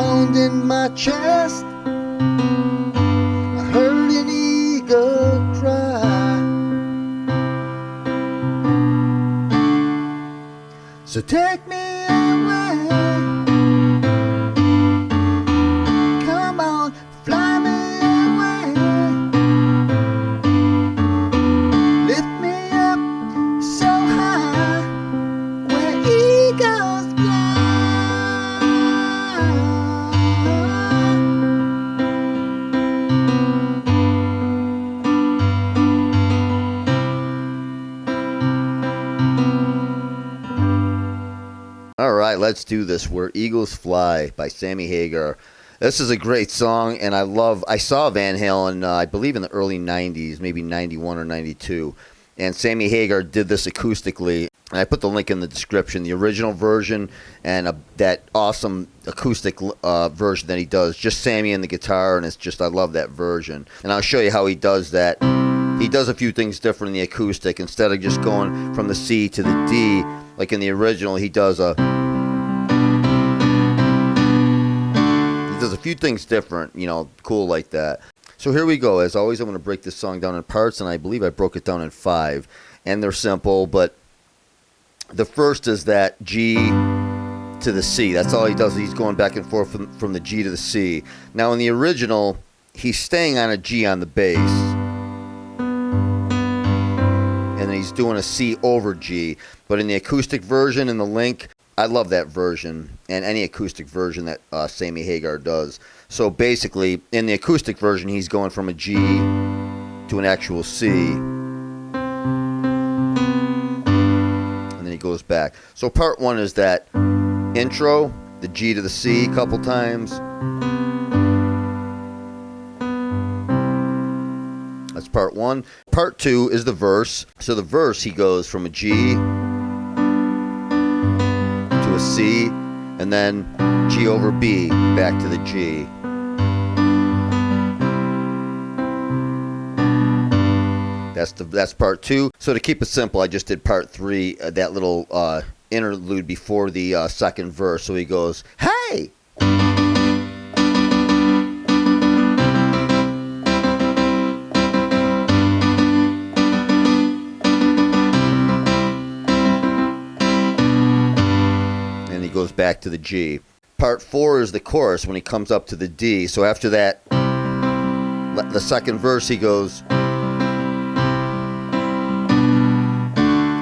pound in my chest. I heard an eagle cry. So take me away. Come on, fly me away. Lift me up so high where eagles fly. All right, let's do this. Where Eagles Fly by Sammy Hagar. This is a great song, and I saw Van Halen, I believe in the early 90s, maybe 91 or 92, and Sammy Hagar did this acoustically. And I put the link in the description, the original version and that awesome acoustic version that he does, just Sammy and the guitar, and it's just, I love that version. And I'll show you how he does that. He does a few things different in the acoustic. Instead of just going from the C to the D, like in the original, he does a few things different, you know, cool like that. So here we go. As always, I'm going to break this song down in parts, and I believe I broke it down in 5. And they're simple, but the first is that G to the C. That's all he does. He's going back and forth from the G to the C. Now, in the original, he's staying on a G on the bass. And then he's doing a C over G. But in the acoustic version, in the link, I love that version, and any acoustic version that Sammy Hagar does. So basically, in the acoustic version, he's going from a G to an actual C. And then he goes back. So part 1 is that intro, the G to the C a couple times. That's part 1. Part 2 is the verse. So the verse, he goes from a G to a C, and then G over B, back to the G. That's part 2. So to keep it simple, I just did part 3, that little interlude before the second verse. So he goes, hey! Goes back to the G. Part 4 is the chorus when he comes up to the D. So after that, the second verse, he goes and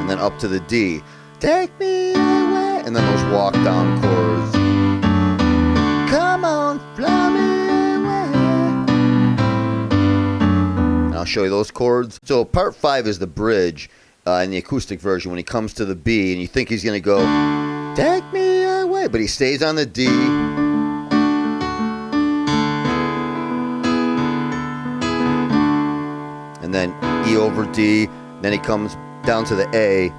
then up to the D. Take me away. And then those walk down chords. Come on, fly me away. And I'll show you those chords. So part 5 is the bridge in the acoustic version when he comes to the B, and you think he's going to go, take me away, but he stays on the D. And then E over D. Then he comes down to the A.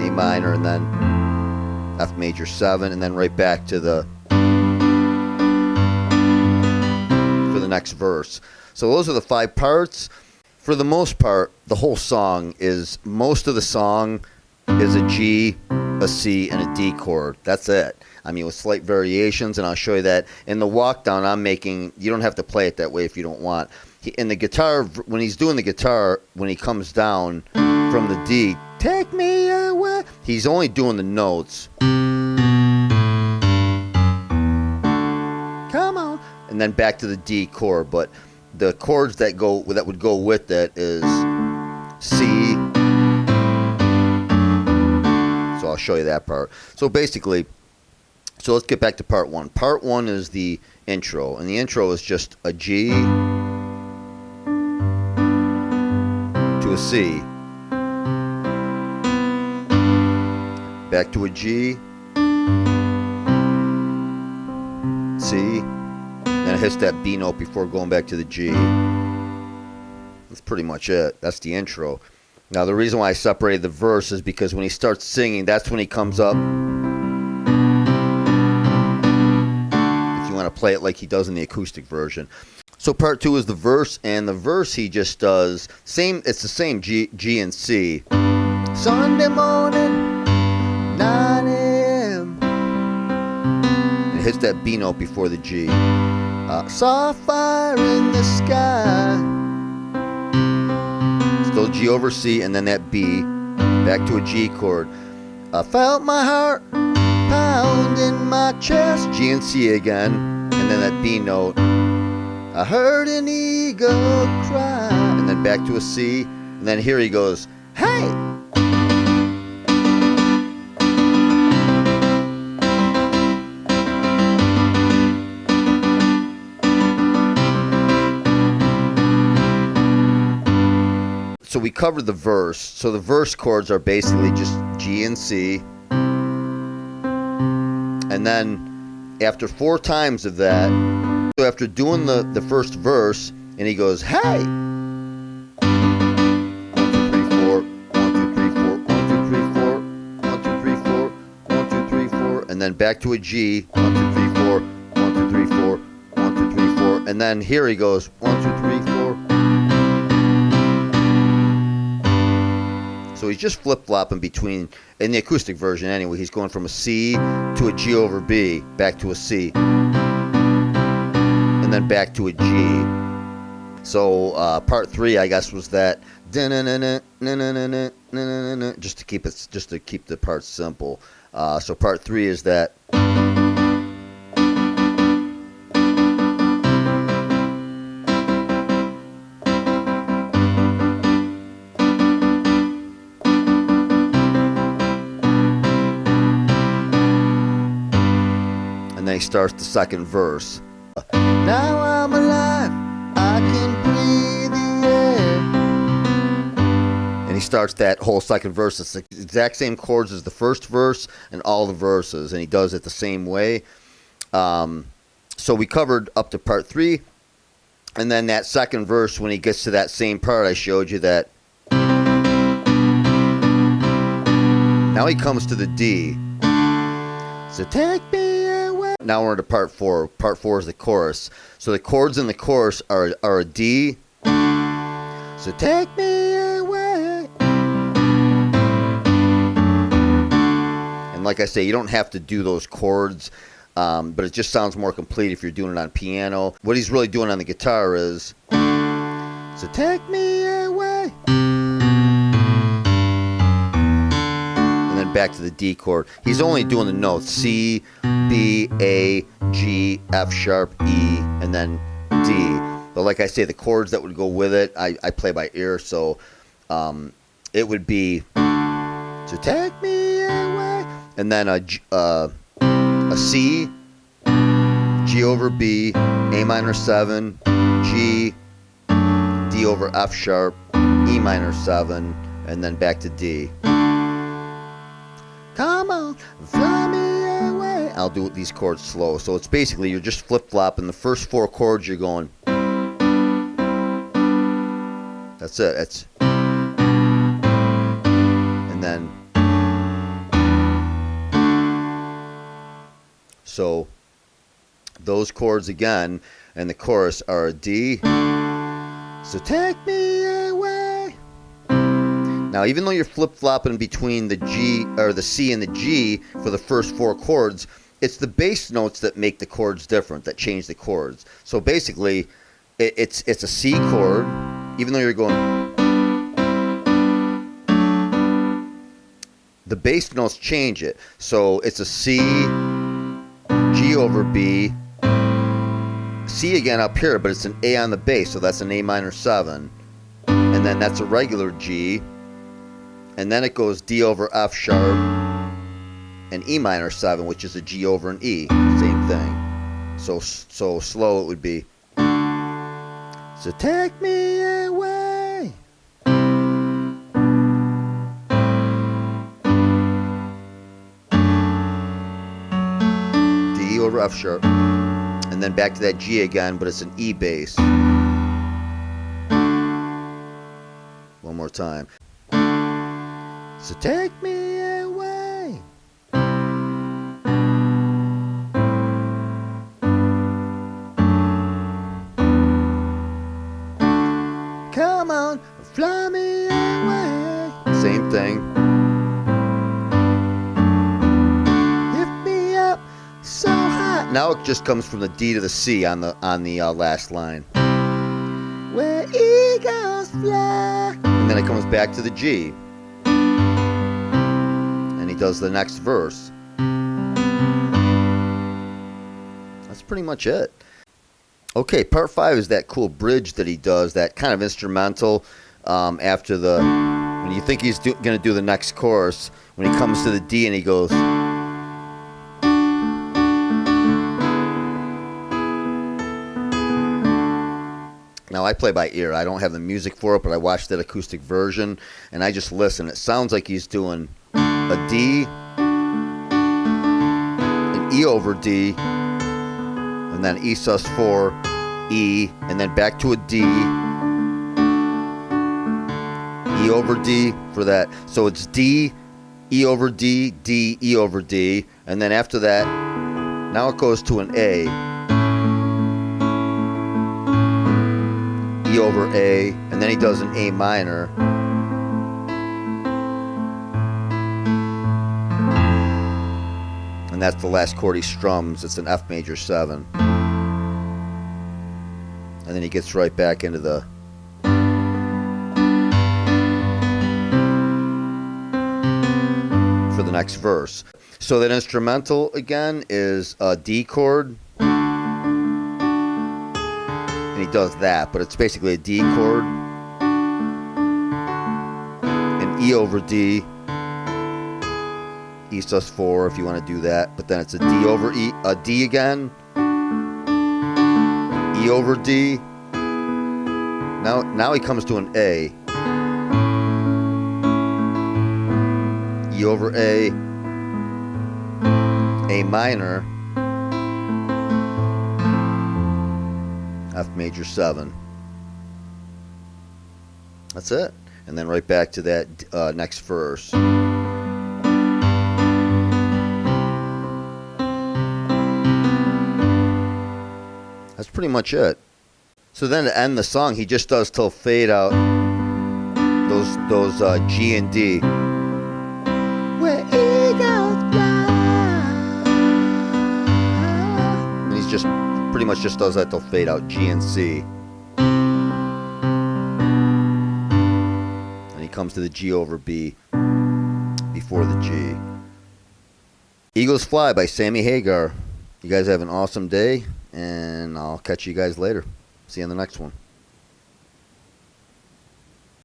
A minor, and then F major 7, and then right back to the for the next verse. So those are the 5 parts. For the most part, the whole song is, most of the song is a G, a C, and a D chord. That's it. I mean, with slight variations, and I'll show you that. In the walk down, I'm making, you don't have to play it that way if you don't want. In the guitar, when he's doing the guitar, when he comes down from the D, take me away, he's only doing the notes. Come on. And then back to the D chord, but the chords that would go with that is C. So I'll show you that part. So basically, so let's get back to part 1. Part 1 is the intro, and the intro is just a G to a C, back to a G, C. Then it hits that B note before going back to the G. That's pretty much it. That's the intro. Now, the reason why I separated the verse is because when he starts singing, that's when he comes up. If you want to play it like he does in the acoustic version. So part 2 is the verse, and the verse he just does, it's the same G and C. Sunday morning, hits that B note before the G. Saw fire in the sky. Still G over C, and then that B, back to a G chord. I felt my heart pound in my chest. G and C again, and then that B note. I heard an eagle cry, and then back to a C, and then here he goes, hey! So we covered the verse. So the verse chords are basically just G and C. And then after 4 times of that, so after doing the first verse, and he goes, hey! 1, 2, 3, 4, 1, 2, 3, 4, 1, 2, 3, 4, 1, 2, 3, 4, 1, 2, 3, 4, and then back to a G, 1, 2, 3, 4, 1, 2, 3, 4, 1, 2, 3, 4, and then here he goes, 1, 2, 3, 4. So he's just flip-flopping between, in the acoustic version anyway, he's going from a C to a G over B, back to a C, and then back to a G. So part 3, I guess, was that just to keep the parts simple. So part 3 is that. And then he starts the second verse. Now I'm alive, I can breathe the air. And he starts that whole second verse. It's the exact same chords as the first verse and all the verses, and he does it the same way. So we covered up to part 3, and then that second verse, when he gets to that same part I showed you, that now he comes to the D. So take me. Now we're into part 4. Part 4 is the chorus. So the chords in the chorus are a D. So take me away. And like I say, you don't have to do those chords, but it just sounds more complete if you're doing it on piano. What he's really doing on the guitar is, so take me away. And then back to the D chord. He's only doing the notes C, B, A, G, F sharp, E, and then D. But like I say, the chords that would go with it, I play by ear, so it would be, so take me away, and then a C, G over B, A minor 7, G, D over F sharp, E minor 7, and then back to D. Come on, fly me away. I'll do these chords slow. So it's basically you're just flip-flopping. The first 4 chords you're going. That's it. That's. And then. So those chords again and the chorus are a D. So take me away. Now, even though you're flip-flopping between the G or the C and the G for the first 4 chords, it's the bass notes that make the chords different, that change the chords. So basically, it's a C chord, even though you're going. The bass notes change it. So it's a C, G over B, C again up here, but it's an A on the bass, so that's an A minor 7. And then that's a regular G. And then it goes D over F sharp and E minor 7, which is a G over an E. Same thing. So slow it would be. So take me away. D over F sharp. And then back to that G again, but it's an E bass. One more time. So take me away. Come on, fly me away. Same thing. Lift me up so high now it just comes from the D to the C on the last line. Where eagles fly. And then it comes back to the G. And he does the next verse. That's pretty much it. Okay, part 5 is that cool bridge that he does, that kind of instrumental after the, when you think he's going to do the next chorus, when he comes to the D and he goes. Now, I play by ear. I don't have the music for it, but I watched that acoustic version, and I just listen. It sounds like he's doing a D, an E over D, and then E sus4, E, and then back to a D, E over D for that. So it's D, E over D, D, E over D, and then after that, now it goes to an A, E over A, and then he does an A minor. And that's the last chord he strums. It's an F major 7. And then he gets right back into the for the next verse. So that instrumental again is a D chord. And he does that, but it's basically a D chord, an E over D, E sus4 if you want to do that, but then it's a D over E, a D again, E over D. Now he comes to an A, E over A minor, F major 7. That's it. And then right back to that next verse. That's pretty much it. So then to end the song, he just does till fade out those G and D. Where eagles fly. And he's just pretty much just does that till fade out G and C. And he comes to the G over B before the G. Eagles Fly by Sammy Hagar. You guys have an awesome day, and I'll catch you guys later. See you on the next one.